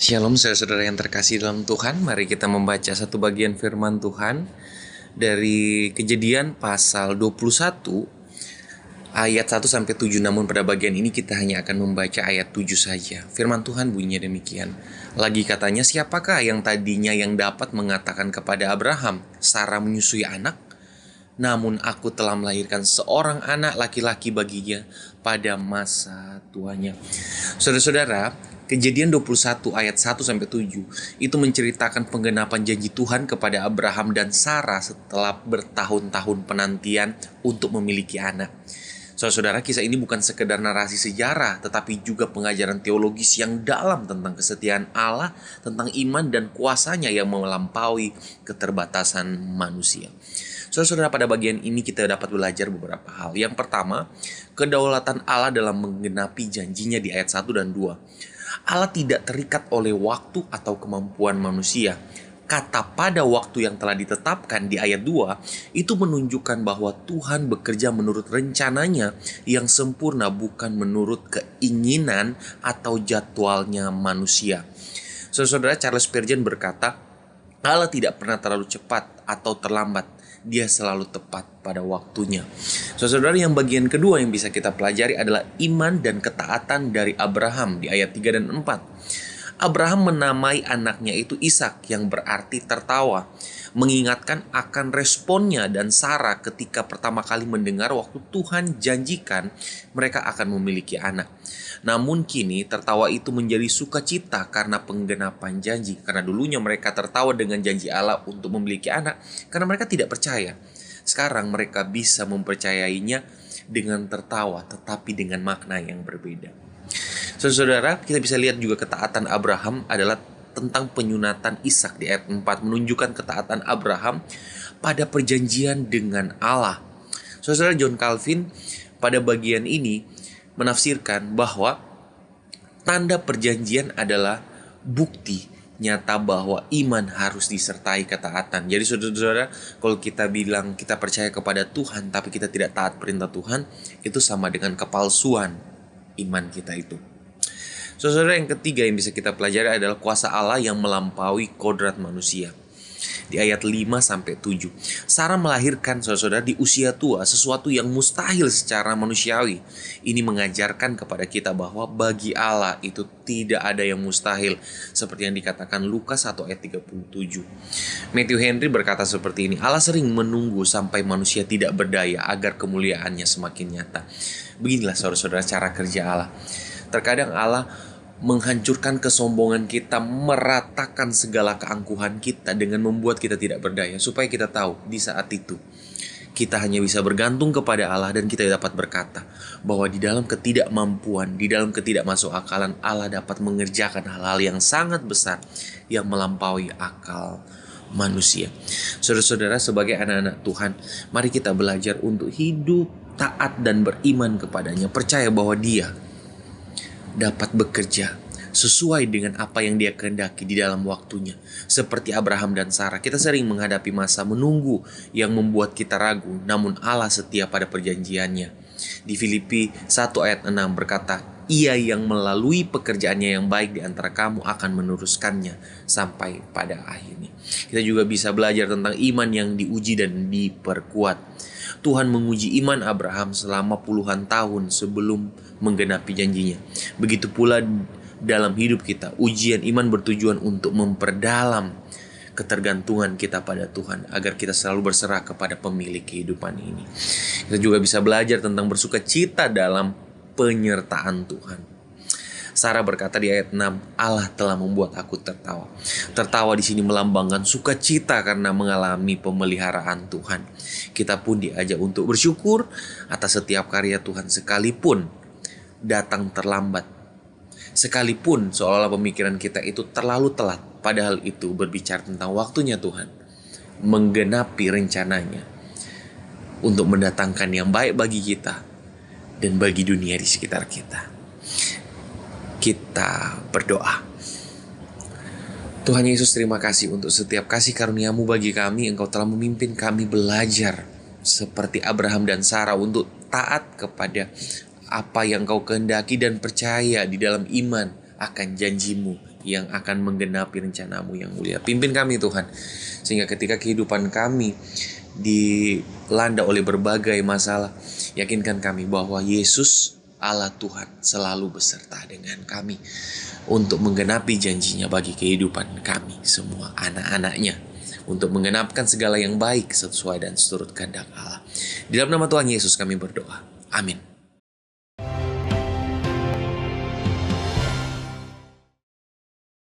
Shalom saudara-saudara yang terkasih dalam Tuhan. Mari kita membaca satu bagian firman Tuhan dari Kejadian pasal 21 ayat 1-7. Namun pada bagian ini kita hanya akan membaca ayat 7 saja. Firman Tuhan bunyinya demikian. Lagi katanya, siapakah yang tadinya yang dapat mengatakan kepada Abraham, Sarah menyusui anak? Namun aku telah melahirkan seorang anak laki-laki baginya pada masa tuanya. Saudara-saudara, Kejadian 21 ayat 1-7 itu menceritakan penggenapan janji Tuhan kepada Abraham dan Sarah setelah bertahun-tahun penantian untuk memiliki anak. Saudara-saudara, kisah ini bukan sekedar narasi sejarah, tetapi juga pengajaran teologis yang dalam tentang kesetiaan Allah, tentang iman dan kuasanya yang melampaui keterbatasan manusia. Saudara-saudara, pada bagian ini kita dapat belajar beberapa hal. Yang pertama, kedaulatan Allah dalam menggenapi janjinya di ayat 1 dan 2. Allah tidak terikat oleh waktu atau kemampuan manusia. Kata pada waktu yang telah ditetapkan di ayat 2 itu menunjukkan bahwa Tuhan bekerja menurut rencananya yang sempurna, bukan menurut keinginan atau jadwalnya manusia. Saudara-saudara, Charles Spurgeon berkata, Allah tidak pernah terlalu cepat atau terlambat. Dia selalu tepat pada waktunya. Saudara, yang bagian kedua yang bisa kita pelajari adalah iman dan ketaatan dari Abraham di ayat 3 dan 4. Abraham menamai anaknya itu Ishak, yang berarti tertawa, mengingatkan akan responnya dan Sarah ketika pertama kali mendengar waktu Tuhan janjikan mereka akan memiliki anak. Namun kini tertawa itu menjadi sukacita karena penggenapan janji. Karena dulunya mereka tertawa dengan janji Allah untuk memiliki anak karena mereka tidak percaya. Sekarang mereka bisa mempercayainya dengan tertawa, tetapi dengan makna yang berbeda. Saudara, kita bisa lihat juga ketaatan Abraham adalah tentang penyunatan Ishak di ayat 4, menunjukkan ketaatan Abraham pada perjanjian dengan Allah. Saudara, John Calvin pada bagian ini menafsirkan bahwa tanda perjanjian adalah bukti nyata bahwa iman harus disertai ketaatan. Jadi saudara-saudara, kalau kita bilang kita percaya kepada Tuhan tapi kita tidak taat perintah Tuhan, itu sama dengan kepalsuan iman kita itu. Saudara, yang ketiga yang bisa kita pelajari adalah kuasa Allah yang melampaui kodrat manusia. Di ayat 5-7, Sarah melahirkan saudara di usia tua, sesuatu yang mustahil secara manusiawi. Ini mengajarkan kepada kita bahwa bagi Allah itu tidak ada yang mustahil, seperti yang dikatakan Lukas 1 ayat 37. Matthew Henry berkata seperti ini, Allah sering menunggu sampai manusia tidak berdaya agar kemuliaannya semakin nyata. Beginilah saudara-saudara cara kerja Allah. Terkadang Allah menghancurkan kesombongan kita, meratakan segala keangkuhan kita dengan membuat kita tidak berdaya, supaya kita tahu di saat itu kita hanya bisa bergantung kepada Allah dan kita dapat berkata bahwa di dalam ketidakmampuan, di dalam ketidakmasukakalan, Allah dapat mengerjakan hal-hal yang sangat besar yang melampaui akal manusia. Saudara-saudara, sebagai anak-anak Tuhan, mari kita belajar untuk hidup taat dan beriman kepadanya, percaya bahwa Dia dapat bekerja sesuai dengan apa yang Dia kehendaki di dalam waktunya. Seperti Abraham dan Sarah, kita sering menghadapi masa menunggu yang membuat kita ragu, namun Allah setia pada perjanjiannya. Di Filipi 1 ayat 6 berkata, Ia yang melalui pekerjaannya yang baik di antara kamu akan meneruskannya sampai pada akhirnya. Kita juga bisa belajar tentang iman yang diuji dan diperkuat. Tuhan menguji iman Abraham selama puluhan tahun sebelum menggenapi janjinya. Begitu pula dalam hidup kita, ujian iman bertujuan untuk memperdalam ketergantungan kita pada Tuhan, agar kita selalu berserah kepada pemilik kehidupan ini. Kita juga bisa belajar tentang bersuka cita dalam penyertaan Tuhan. Sarah berkata di ayat 6, Allah telah membuat aku tertawa. Tertawa di sini melambangkan sukacita karena mengalami pemeliharaan Tuhan. Kita pun diajak untuk bersyukur atas setiap karya Tuhan, sekalipun datang terlambat. Sekalipun seolah-olah pemikiran kita itu terlalu telat, padahal itu berbicara tentang waktunya Tuhan menggenapi rencananya untuk mendatangkan yang baik bagi kita dan bagi dunia di sekitar kita. Kita berdoa. Tuhan Yesus, terima kasih untuk setiap kasih karunia-Mu bagi kami. Engkau telah memimpin kami belajar seperti Abraham dan Sarah untuk taat kepada apa yang Kau kehendaki dan percaya di dalam iman akan janjimu yang akan menggenapi rencanamu yang mulia. Pimpin kami Tuhan, sehingga ketika kehidupan kami dilanda oleh berbagai masalah, yakinkan kami bahwa Yesus Allah Tuhan selalu beserta dengan kami untuk menggenapi janjinya bagi kehidupan kami semua anak-anaknya, untuk menggenapkan segala yang baik sesuai dan seturut kehendak Allah. Di dalam nama Tuhan Yesus kami berdoa. Amin.